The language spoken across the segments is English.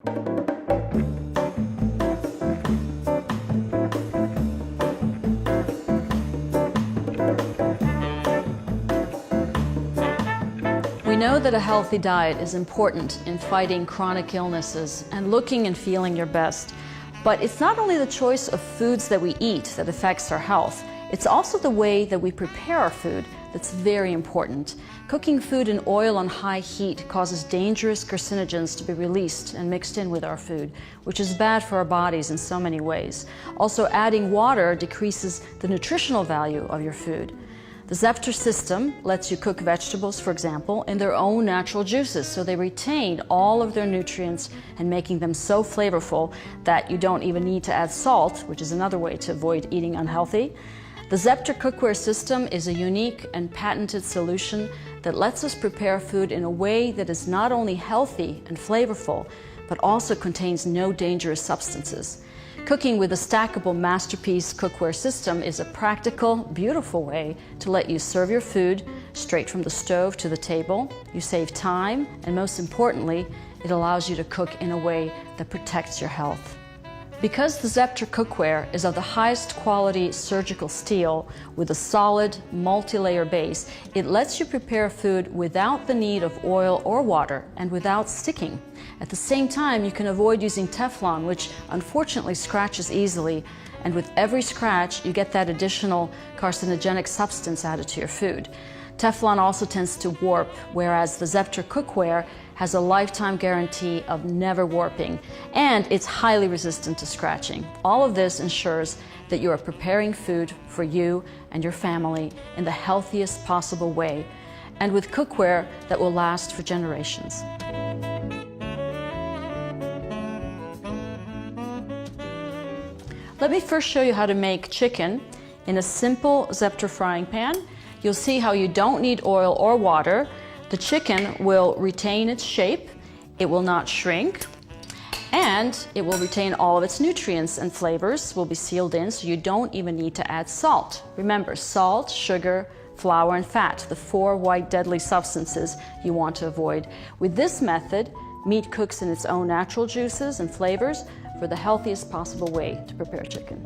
We know that a healthy diet is important in fighting chronic illnesses and looking and feeling your best. But it's not only the choice of foods that we eat that affects our health, it's also the way that we prepare our food that's very important. Cooking food in oil on high heat causes dangerous carcinogens to be released and mixed in with our food, which is bad for our bodies in so many ways. Also, adding water decreases the nutritional value of your food. The Zepter system lets you cook vegetables, for example, in their own natural juices, so they retain all of their nutrients and making them so flavorful that you don't even need to add salt, which is another way to avoid eating unhealthy. The Zepter Cookware system is a unique and patented solution that lets us prepare food in a way that is not only healthy and flavorful, but also contains no dangerous substances. Cooking with a stackable masterpiece cookware system is a practical, beautiful way to let you serve your food straight from the stove to the table. You save time, and most importantly, it allows you to cook in a way that protects your health. Because the Zepter Cookware is of the highest quality surgical steel with a solid multi-layer base, it lets you prepare food without the need of oil or water and without sticking. At the same time, you can avoid using Teflon, which unfortunately scratches easily, and with every scratch you get that additional carcinogenic substance added to your food. Teflon also tends to warp, whereas the Zepter Cookware has a lifetime guarantee of never warping, and it's highly resistant to scratching. All of this ensures that you are preparing food for you and your family in the healthiest possible way, and with cookware that will last for generations. Let me first show you how to make chicken in a simple Zepter frying pan. You'll see how you don't need oil or water. The chicken will retain its shape, it will not shrink, and it will retain all of its nutrients and flavors will be sealed in, so you don't even need to add salt. Remember, salt, sugar, flour, and fat, the 4 white deadly substances you want to avoid. With this method, meat cooks in its own natural juices and flavors for the healthiest possible way to prepare chicken.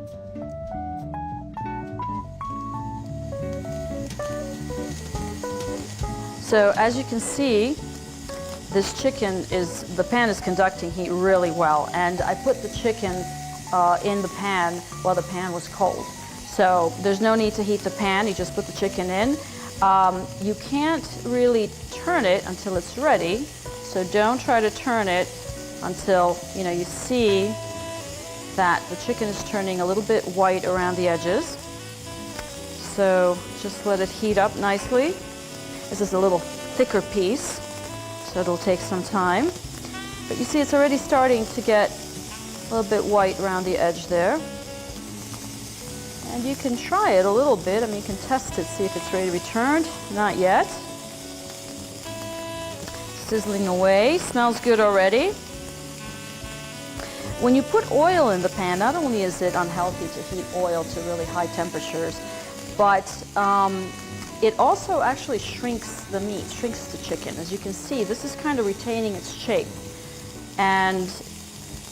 So as you can see, this chicken the pan is conducting heat really well, and I put the chicken in the pan while the pan was cold. So there's no need to heat the pan, you just put the chicken in. You can't really turn it until it's ready, so don't try to turn it until you see that the chicken is turning a little bit white around the edges. So just let it heat up nicely. This is a little thicker piece, so it'll take some time. But you see it's already starting to get a little bit white around the edge there. And you can try it a little bit. I mean, you can test it, see if it's ready to be turned. Not yet. Sizzling away, smells good already. When you put oil in the pan, not only is it unhealthy to heat oil to really high temperatures, but it also actually shrinks the meat, shrinks the chicken. As you can see, this is kind of retaining its shape. And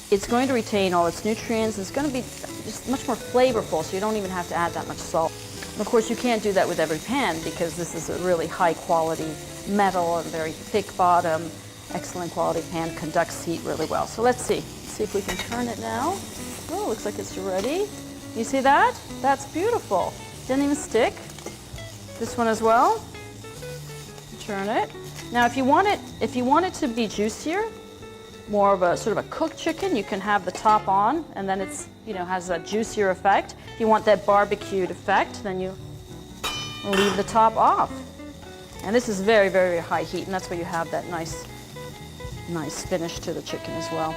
it's going to retain all its nutrients. It's going to be just much more flavorful, so you don't even have to add that much salt. And of course, you can't do that with every pan because this is a really high quality metal and very thick bottom. Excellent quality pan, conducts heat really well. So let's see. See if we can turn it now. Oh, looks like it's ready. You see that? That's beautiful. Didn't even stick. This one as well. Turn it. Now, if you want it to be juicier, more of a sort of a cooked chicken, you can have the top on, and then it's has a juicier effect. If you want that barbecued effect, then you leave the top off. And this is very, very high heat, and that's where you have that nice finish to the chicken as well.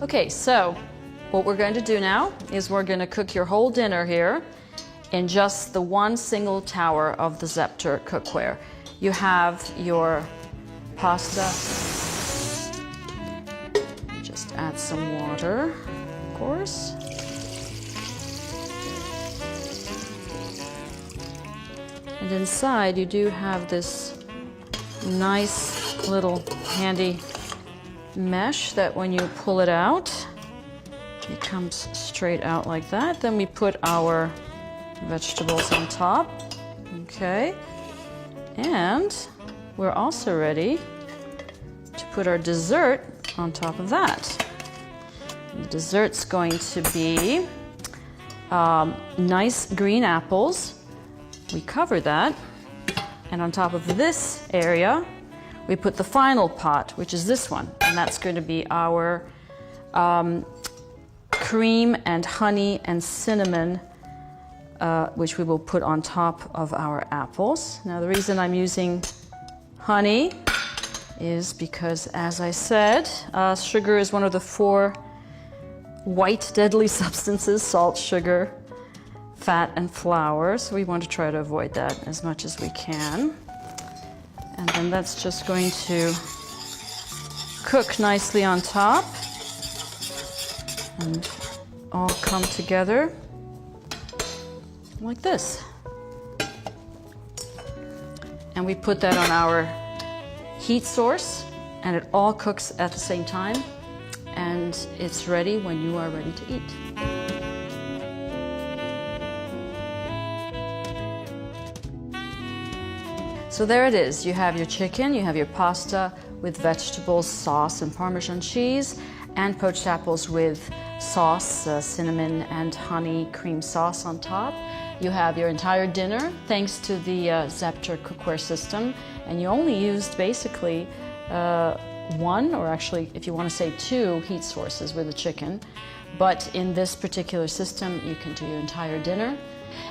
Okay, so what we're going to do now is we're going to cook your whole dinner here in just the one single tower of the Zepter Cookware. You have your pasta. Just add some water, of course. And And inside you do have this nice little handy mesh that when you pull it out, it comes straight out like that. Then we put our vegetables on top. Okay. And we're also ready to put our dessert on top of that. The dessert's going to be nice green apples. We cover that, and on top of this area, we put the final pot, which is this one, and that's going to be our cream and honey and cinnamon, which we will put on top of our apples. Now, the reason I'm using honey is because, as I said, sugar is one of the 4 white deadly substances: salt, sugar, fat, and flour. So we want to try to avoid that as much as we can. And then that's just going to cook nicely on top and all come together like this. And we put that on our heat source, and it all cooks at the same time, and it's ready when you are ready to eat. So there it is. You have your chicken, you have your pasta with vegetables, sauce, and Parmesan cheese, and poached apples with sauce, cinnamon and honey cream sauce on top. You have your entire dinner thanks to the Zepter Cookware system, and you only used basically 1, or actually if you want to say 2, heat sources with the chicken. But in this particular system, you can do your entire dinner,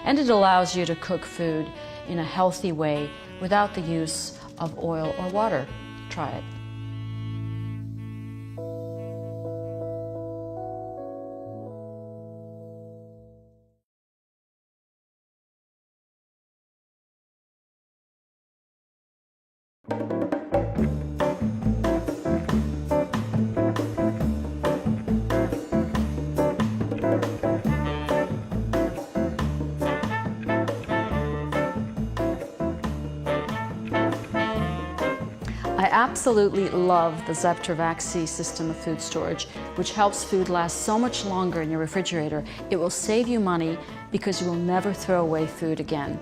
and it allows you to cook food in a healthy way without the use of oil or water. Try it. I absolutely love the Zepter Vaxi system of food storage, which helps food last so much longer in your refrigerator. It will save you money because you will never throw away food again.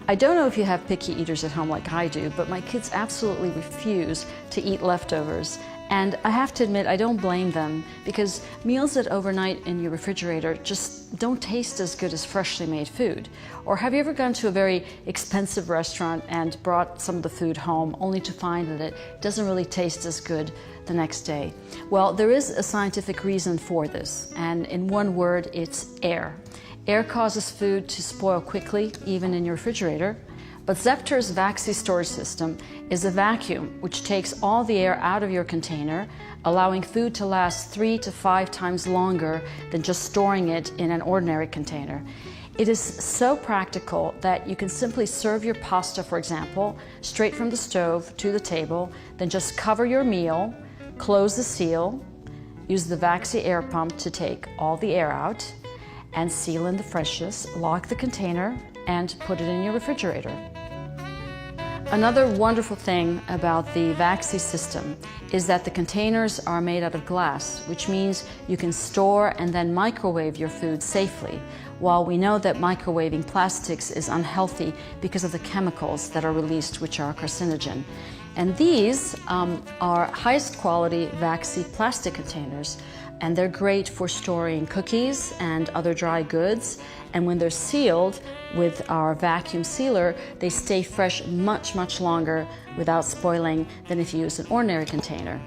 I don't know if you have picky eaters at home like I do, but my kids absolutely refuse to eat leftovers. And I have to admit, I don't blame them, because meals that overnight in your refrigerator just don't taste as good as freshly made food. Or have you ever gone to a very expensive restaurant and brought some of the food home only to find that it doesn't really taste as good the next day? Well, there is a scientific reason for this, and in one word, it's air. Air causes food to spoil quickly, even in your refrigerator. But Zepter's Vaxi storage system is a vacuum which takes all the air out of your container, allowing food to last 3 to 5 times longer than just storing it in an ordinary container. It is so practical that you can simply serve your pasta, for example, straight from the stove to the table, then just cover your meal, close the seal, use the Vaxi air pump to take all the air out, and seal in the freshness, lock the container, and put it in your refrigerator. Another wonderful thing about the Vaxi system is that the containers are made out of glass, which means you can store and then microwave your food safely, while we know that microwaving plastics is unhealthy because of the chemicals that are released, which are carcinogen. And these are highest quality Vaxi plastic containers, and they're great for storing cookies and other dry goods. And when they're sealed with our vacuum sealer, they stay fresh much, much longer without spoiling than if you use an ordinary container.